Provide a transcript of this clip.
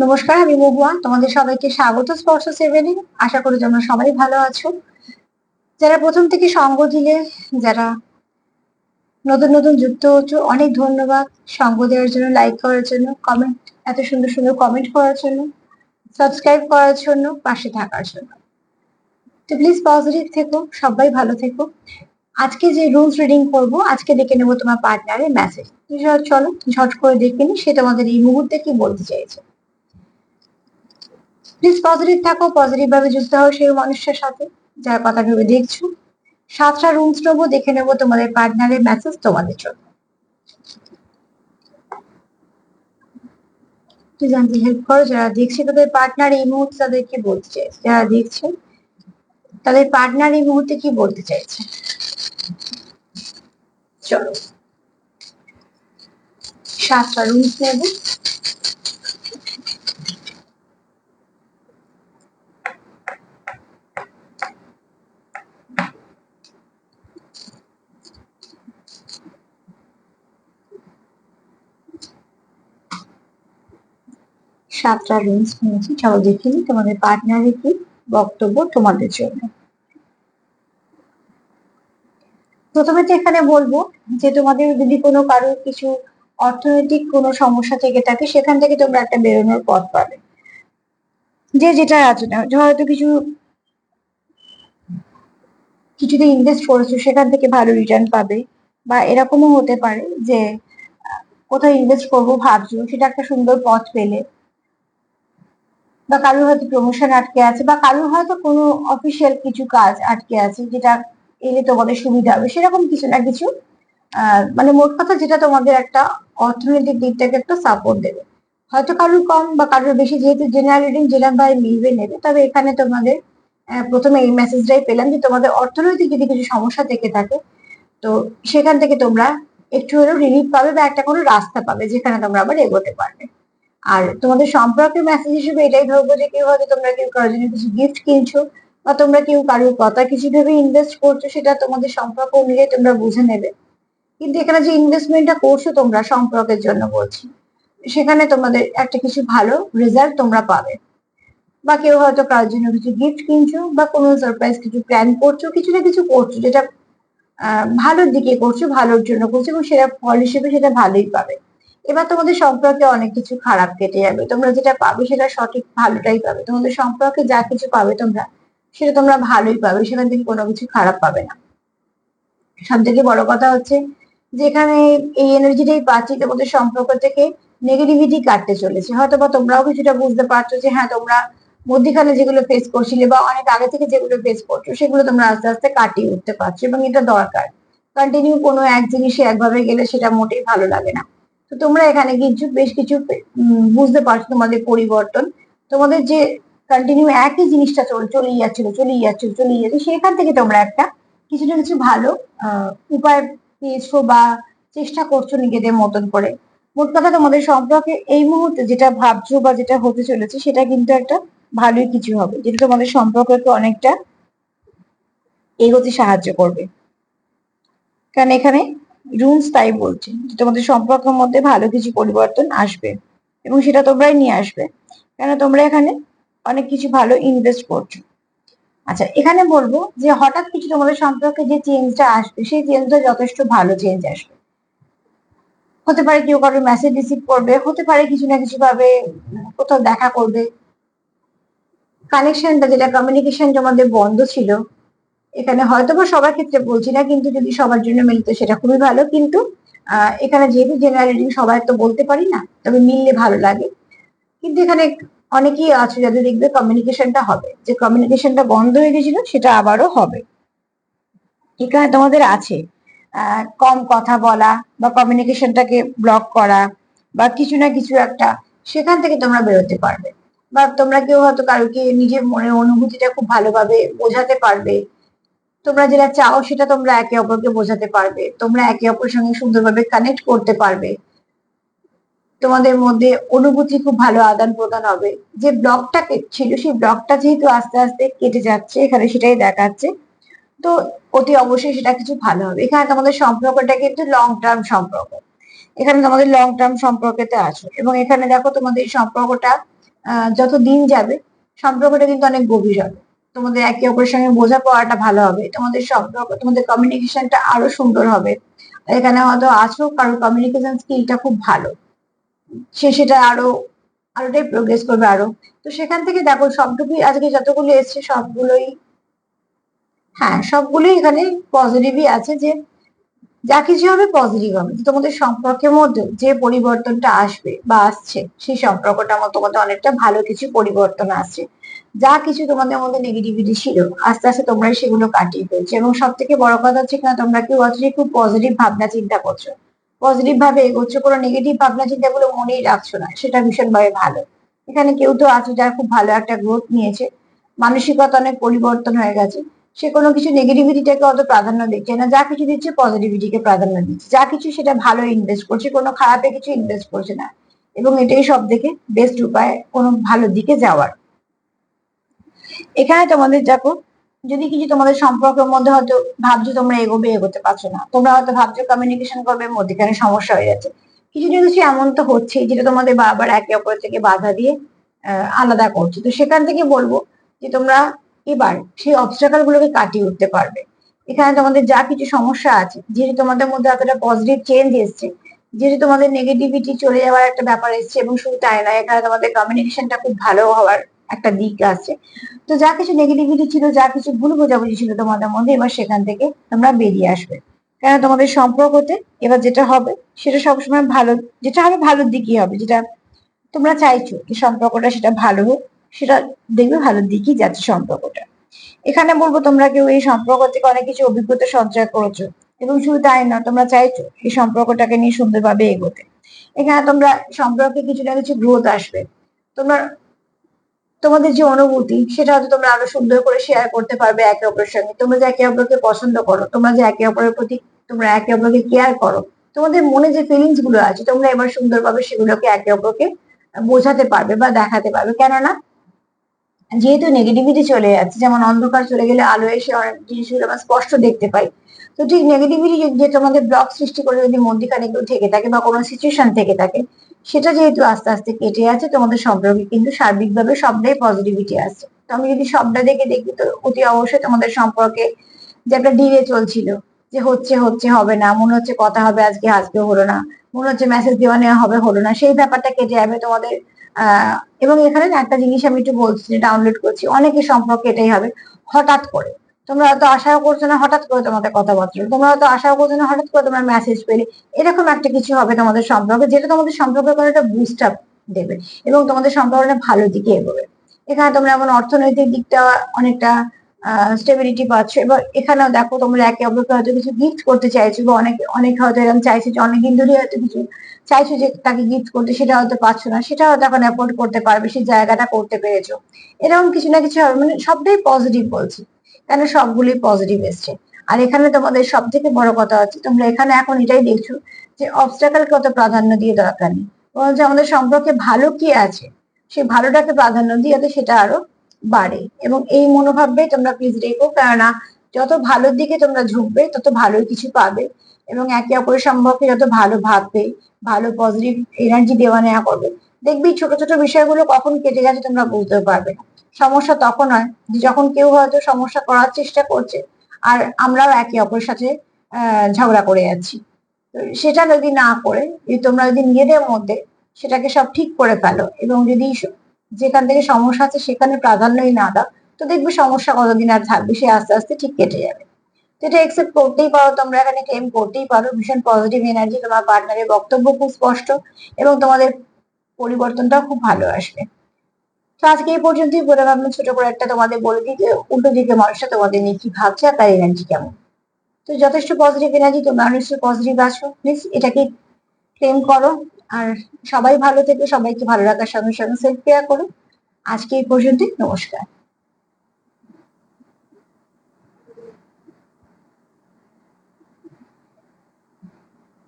নমস্কার, আমি মহুয়া। তোমাদের সবাইকে স্বাগত স্পর্শ সেভেনে। আশা করি তোমরা সবাই ভালো আছো। যারা প্রথম থেকে সঙ্গ দিলে, যারা নতুন নতুন যুক্ত হচ্ছ, অনেক ধন্যবাদ। সঙ্গ দেওয়ার জন্য, লাইক করার জন্য, কমেন্ট, এত সুন্দর সুন্দর কমেন্ট করার জন্য, সাবস্ক্রাইব করার জন্য, পাশে থাকার জন্য। তো প্লিজ পজিটিভ থেকো, সবাই ভালো থেকো। আজকে যে রুলস রিডিং করবো, আজকে দেখে নেবো তোমার পার্টনারের মেসেজ। চলো ঝট করে দেখে নি সে তোমাদের এই মুহূর্তে কি বলতে চাইছে। প্লিজ পজিটিভ থাকো, পজিটিভ ভাবে যুক্ত হও সেই মানুষটার সাথে যার কথা ভেবে দেখছো। 7টা রুমস নেবো, দেখে নেবো তোমাদের পার্টনারের মেসেজ তোমাদের জন্য। প্লিজ আমাকে হেল্প করো, যারা দেখছে তাদের পার্টনার এই মুহূর্তে তাদের কি বলতে চাইছে, যারা দেখছে তাদের পার্টনার এই মুহূর্তে কি বলতে চাইছে। চলো 7টা রুমস নেবো। সাতটা রুমস নিয়েছি, চলো দেখে নি তোমাদের পার্টনারের কি বক্তব্য তোমাদের জন্য। প্রথমে তো এখানে বলবো যে তোমাদের যদি কোনো কারোর কিছু অর্থনৈতিক কোনো সমস্যা থেকে থাকে, সেখান থেকে তোমরা একটা বেরোনোর পথ পাবে। যে যেটা আছে না, হয়তো কিছুতে ইনভেস্ট করেছো, সেখান থেকে ভালো রিটার্ন পাবে। বা এরকমও হতে পারে যে কোথাও ইনভেস্ট করবো ভাবছো, সেটা একটা সুন্দর পথ পেলে। বা কারোর হয়তো প্রমোশন আটকে আছে, বা কারোর হয়তো কোনো অফিসিয়াল কিছু কাজ আটকে আছে, যেটা এলে তোমাদের সুবিধা হবে, সেরকম কিছু না কিছু। মানে মোট কথা যেটা তোমাদের একটা অর্থনৈতিক দিকটাকে একটা সাপোর্ট দেবে। হয়তো কারোর কম বা কারোর বেশি, যেহেতু জেনারেল রিডিং যেরকম ভাবে মিলবে নেবে। তবে এখানে তোমাদের প্রথমে এই মেসেজটাই পেলাম যে তোমাদের অর্থনৈতিক যদি কিছু সমস্যা থেকে থাকে, তো সেখান থেকে তোমরা একটু হলেও রিলিফ পাবে বা একটা কোনো রাস্তা পাবে যেখানে তোমরা আবার এগোতে পারবে। আর তোমাদের সম্পর্কের মেসেজ হিসেবে এটাই ধরবো যে কেউ হয়তো তোমরা কেউ কারোর জন্য কিছু গিফট কিনছো, বা তোমরা কেউ কারোর কথা কিছু ভেবে ইনভেস্ট করছো, সেটা তোমাদের সম্পর্ক অনুযায়ী তোমরা বুঝে নেবে। কিন্তু এখানে যে ইনভেস্টমেন্টটা করছো তোমরা সম্পর্কের জন্য বলছি, সেখানে তোমাদের একটা কিছু ভালো রেজাল্ট তোমরা পাবে। বা কেউ হয়তো কারোর জন্য কিছু গিফট কিনছো, বা কোনো সারপ্রাইজ কিছু প্ল্যান করছো, কিছু না কিছু করছো যেটা ভালোর দিকে করছো, ভালোর জন্য করছো, এবং সেটা ফল হিসেবে সেটা ভালোই পাবে। এবার তোমাদের সম্পর্কে অনেক কিছু খারাপ কেটে যাবে, তোমরা যেটা পাবে সেটা সঠিক ভালোটাই পাবে। তোমাদের সম্পর্কে যা কিছু পাবে তোমরা, সেটা তোমরা ভালোই পাবে, সেখান থেকে কোনো কিছু খারাপ পাবে না। সব থেকে বড় কথা হচ্ছে যেখানে এই এনার্জিটাই পাচ্ছি, তোমাদের সম্পর্ক থেকে নেগেটিভিটি কাটতে চলেছে। হয়তো বা তোমরাও কিছুটা বুঝতে পারছো যে হ্যাঁ, তোমরা মধ্যিখানে যেগুলো ফেস করছিলে বা অনেক আগে থেকে যেগুলো ফেস করছো, সেগুলো তোমরা আস্তে আস্তে কাটিয়ে উঠতে পারছো, এবং এটা দরকার। কন্টিনিউ কোনো এক জিনিসে একভাবে গেলে সেটা মোটেই ভালো লাগে না। তো তোমরা এখানে কিছু বেশ কিছু বুঝতে পারছো তোমাদের পরিবর্তন। তোমাদের যে কন্টিনিউ একই জিনিসটা চলেই যাচ্ছে, সেখান থেকে তোমরা একটা কিছু না কিছু ভালো উপায় পেয়েছো, বা চেষ্টা করছো নিজেদের মতন করে। মোট কথা তোমাদের সম্পর্কে এই মুহূর্তে যেটা ভাবছো বা যেটা হতে চলেছে, সেটা কিন্তু একটা ভালোই কিছু হবে, যেটা তোমাদের সম্পর্ককে অনেকটা এগোতে সাহায্য করবে। কারণ এখানে রুলস তাই বলছে যে তোমাদের সম্পর্কের মধ্যে ভালো কিছু পরিবর্তন আসবে, এবং সেটা তোমরাই নিয়ে আসবে, কেন তোমরা এখানে অনেক কিছু ভালো ইনভেস্ট করছো। আচ্ছা, এখানে বলবো যে হঠাৎ কিছু তোমাদের সম্পর্কে যে চেঞ্জটা আসবে, সেই চেঞ্জটা যথেষ্ট ভালো চেঞ্জ আসবে। হতে পারে কেউ কারোর মেসেজ রিসিভ করবে, হতে পারে কিছু না কিছু ভাবে কোথাও দেখা করবে। কানেকশনটা, যেটা কমিউনিকেশন তোমাদের বন্ধ ছিল, এখানে হয়তো বা সবার ক্ষেত্রে বলছি না, কিন্তু যদি সবার জন্য মিলতো সেটা খুবই ভালো। কিন্তু এখানে যেহেতু জেনারেল রিডিং, সবাই তো বলতে পারি না, তবে মিললে ভালো লাগে। কিন্তু এখানে অনেকেই আছে যাদের দেখবে কমিউনিকেশনটা হবে, যে কমিউনিকেশনটা বন্ধ হয়ে গেছিল সেটা আবারও হবে। এখানে তোমাদের আছে কম কথা বলা, বা কমিউনিকেশনটাকে ব্লক করা, বা কিছু না কিছু একটা, সেখান থেকে তোমরা বেরোতে পারবে। বা তোমরা কেউ হয়তো কারোকে নিজের মনের অনুভূতিটা খুব ভালোভাবে বোঝাতে পারবে। তোমরা যেটা চাও সেটা তোমরা একে অপরকে বোঝাতে পারবে, তোমরা একে অপরের সঙ্গে সুন্দরভাবে কানেক্ট করতে পারবে। তোমাদের মধ্যে অনুভূতি খুব ভালো আদান প্রদান হবে। যে ব্লকটা ছিল, সেই ব্লকটা যেহেতু আস্তে আস্তে কেটে যাচ্ছে, এখানে সেটাই দেখাচ্ছে। তো অতি অবশ্যই সেটা কিছু ভালো হবে। এখানে তোমাদের সম্পর্কটা কিন্তু লং টার্ম সম্পর্ক, এখানে তোমাদের লং টার্ম সম্পর্কেতে আছো, এবং এখানে দেখো তোমাদের এই সম্পর্কটা যত দিন যাবে সম্পর্কটা কিন্তু অনেক গভীর হবে। তোমাদের একে অপরের সঙ্গে বোঝাপড়াটা ভালো হবে, তোমাদের সম্পর্ক, তোমাদের কমিউনিকেশনটা আরো সুন্দর হবে। এখানে হয়তো আছো কারোর কমিউনিকেশন স্কিলটা খুব ভালো, সে সেটা আরোটাই প্রোগ্রেস করবে আরো। তো সেখান থেকে দেখো সবটুকুই আজকে যতগুলো এসছে সবগুলোই, হ্যাঁ সবগুলোই এখানে পজিটিভই আছে, যে যা কিছু হবে পজিটিভ হবে। তোমাদের সম্পর্কের মধ্যে যে পরিবর্তনটা আসবে বা আসছে, সেই সম্পর্কটা আমার তোমাদের অনেকটা ভালো কিছু পরিবর্তন আসছে। যা কিছু তোমাদের মধ্যে নেগেটিভিটি ছিল আস্তে আস্তে তোমরা সেগুলো কাটিয়ে ফেলছো, এবং সব থেকে বড় কথা হচ্ছে কিনা তোমরা কেউ আছো যে খুব পজিটিভ ভাবনা চিন্তা করছো, পজিটিভ ভাবে এগোচ্ছ, কোনো নেগেটিভ ভাবনা চিন্তাগুলো মনেই রাখছো না, সেটা ভীষণভাবে ভালো। এখানে কেউ তো আছো যার খুব ভালো একটা গ্রোথ নিয়েছে, মানসিকতা অনেক পরিবর্তন হয়ে গেছে, সে কোনো কিছু নেগেটিভিটিটাকে অত প্রাধান্য দিচ্ছে না, যা কিছু দিচ্ছে পজিটিভিটিকে প্রাধান্য দিচ্ছে, যা কিছু সেটা ভালো ইনভেস্ট করছে, কোনো খারাপে কিছু ইনভেস্ট করছে না। এবং এটাই সব থেকে বেস্ট উপায় কোনো ভালো দিকে যাওয়ার। এখানে তোমাদের দেখো, যদি কিছু তোমাদের সম্পর্কের মধ্যে হয়তো ভাবছো তোমরা এগোতে পারছো না, তোমরা হয়তো ভাবছো কমিউনিকেশন করবে, মধ্যখানে সমস্যা হয়ে যাচ্ছে, কিছু না কিছু এমন তো হচ্ছেই যেটা তোমাদের বারবার একে অপরের থেকে বাধা দিয়ে আলাদা করছে। তো সেখান থেকে বলবো যে তোমরা এবার সেই অবস্টাকেল গুলোকে কাটিয়ে উঠতে পারবে। এখানে তোমাদের যা কিছু সমস্যা আছে, যেহেতু তোমাদের মধ্যে এতটা পজিটিভ চেঞ্জ এসছে, যেহেতু তোমাদের নেগেটিভিটি চলে যাওয়ার একটা ব্যাপার এসছে, এবং শুধু তাই নয় এখানে তোমাদের কমিউনিকেশনটা খুব ভালো হওয়ার একটা দিক আছে। তো যা কিছু নেগেটিভিটি ছিল, যা কিছু ভুল বোঝাবুঝি ছিল তোমাদের মধ্যে, এবার সেখান থেকে তোমরা বেরিয়ে আসবে। কেন তোমাদের সম্পর্কতে এবার যেটা হবে সেটা সবসময় ভালো, যেটা হবে ভালোর দিকই হবে, যেটা তোমরা চাইছো যে সম্পর্কটা সেটা ভালো হোক, সেটা দেখবে ভালোর দিকেই যাচ্ছে সম্পর্কটা। এখানে বলবো তোমরা কেউ এই সম্পর্ক থেকে অনেক কিছু অভিজ্ঞতা সঞ্চয় করেছো, এবং শুধু তাই না তোমরা চাইছো এই সম্পর্কটাকে নিয়ে সুন্দরভাবে এগোতে। এখানে তোমরা সম্পর্কে কিছু না কিছু গ্রোথ আসবে, তোমরা তোমাদের যে অনুভূতি সেটা হয়তো তোমরা আরো সুন্দর করে শেয়ার করতে পারবে একে অপরের সঙ্গে। তোমরা যে একে অপরকে পছন্দ করো, তোমরা যে একে অপরের প্রতি তোমরা একে অপরকে কেয়ার করো, তোমাদের মনে যে ফিলিংস গুলো আছে তোমরা এবার সুন্দরভাবে সেগুলোকে একে অপরকে বোঝাতে পারবে বা দেখাতে পারবে। কেননা যেহেতু নেগেটিভিটি চলে যাচ্ছে, যেমন অন্ধকার চলে গেলে আলো এসে অনেক জিনিসগুলো আমরা স্পষ্ট দেখতে পাই, তো ঠিক নেগেটিভিটি যে তোমাদের ব্লক সৃষ্টি করে যদি মধ্যখানে কেউ থেকে থাকে বা কোনো সিচুয়েশন থেকে থাকে, সেটা যেহেতু আস্তে আস্তে কেটে আছে, তোমাদের সম্পর্কে কিন্তু সার্বিকভাবে সবটাই পজিটিভিটি আসছে। তো আমি যদি সবটা দেখে দেখি তো অতি অবশ্যই তোমাদের সম্পর্কে যে একটা ডিলে চলছিল, যে হচ্ছে হচ্ছে হবে না, মনে হচ্ছে কথা হবে আজকে, আজকে হলো না, মনে হচ্ছে মেসেজ দেওয়া নেওয়া হবে, হলো না, সেই ব্যাপারটা কেটে যাবে তোমাদের। আহ এবং এখানে না একটা জিনিস আমি একটু বলছি, যে ডাউনলোড করছি, অনেকের সম্পর্কে এটাই হবে, হঠাৎ করে তোমরা হয়তো আশাও করছো না, হঠাৎ করে তোমাদের কথাবার্তা হলো। তোমরা হয়তো আশাও করছো না, হঠাৎ করে তোমরা মেসেজ পেলে, এরকম একটা কিছু হবে তোমাদের সম্পর্কে, যেটা তোমাদের সম্পর্কের কোনো একটা বুস্ট আপ দেবে, এবং তোমাদের সম্পর্কটা ভালো দিকে এগোবে। এখানে তোমরা এমন অর্থনৈতিক দিকটা অনেকটা স্টেবিলিটি পাচ্ছ। এবার এখানেও দেখো তোমরা একে অপরকে হয়তো কিছু গিফট করতে চাইছো, বা অনেক অনেক হয়তো এরকম চাইছে যে অনেকদিন ধরে হয়তো কিছু চাইছো যে তাকে গিফট করতে, সেটা হয়তো পাচ্ছ না, সেটা হয়তো এখন অ্যাফোর্ড করতে পারবে, সেই জায়গাটা করতে পেরেছো। এরকম কিছু না কিছু হবে, মানে সবটাই পজিটিভ বলছি, কেন সবগুলোই পজিটিভ এসছে। আর এখানে তোমাদের সব থেকে বড় কথা হচ্ছে তোমরা এখানে এখন এটাই দেখছো যে অবস্টাকেলকে অত প্রাধান্য দিয়ে দরকার নেই, বরঞ্চ আমাদের সম্পর্কে ভালো কি আছে সেই ভালোটাকে প্রাধান্য দিয়ে যাতে সেটা আরো বাড়ে। এবং এই মনোভাবটাই তোমরা প্লিজ রেখো, কেননা যত ভালোর দিকে তোমরা ঝুঁকবে তত ভালোই কিছু পাবে, এবং একে অপরের সম্পর্কে যত ভালো ভাববে, ভালো পজিটিভ এনার্জি দেওয়া নেওয়া করবে, দেখবি ছোট ছোট বিষয়গুলো কখন কেটে গেছে তোমরা বুঝতেও পারবে না। সমস্যা তখন হয় যে যখন কেউ হয়তো সমস্যা করার চেষ্টা করছে, আর আমরাও একে অপরের সাথে ঝগড়া করে যাচ্ছি। তো সেটা যদি না করে, যদি তোমরা যদি নিজেদের মধ্যে সেটাকে সব ঠিক করে ফেলো, এবং যদি যেখান থেকে সমস্যা আছে সেখানে প্রাধান্যই না দাও, তো দেখবে সমস্যা কতদিন আর থাকবে, সে আস্তে আস্তে ঠিক কেটে যাবে। তো এটা একসেপ্ট করতেই পারো, তোমরা এখানে ক্লেম করতেই পারো, ভীষণ পজিটিভ এনার্জি, তোমার পার্টনারের বক্তব্য খুব স্পষ্ট, এবং তোমাদের পরিবর্তনটাও খুব ভালো আসবে। তো আজকে এই পর্যন্তই বলে ভাবলাম ছোট করে একটা তোমাদের বলে দিই যে উল্টো দিকে মানুষটা তোমাদের নিয়ে কি ভাবছে আর তার এনার্জি কেমন। তো যথেষ্ট পজিটিভ এনার্জি, তোমরা নিশ্চয়ই পজিটিভ আছো, প্লিজ এটাকে ক্লেম করো। আর সবাই ভালো থেকে সবাইকে ভালো রাখার সঙ্গে সঙ্গে সেলফ কেয়ার করো। আজকে এই পর্যন্তই, নমস্কার।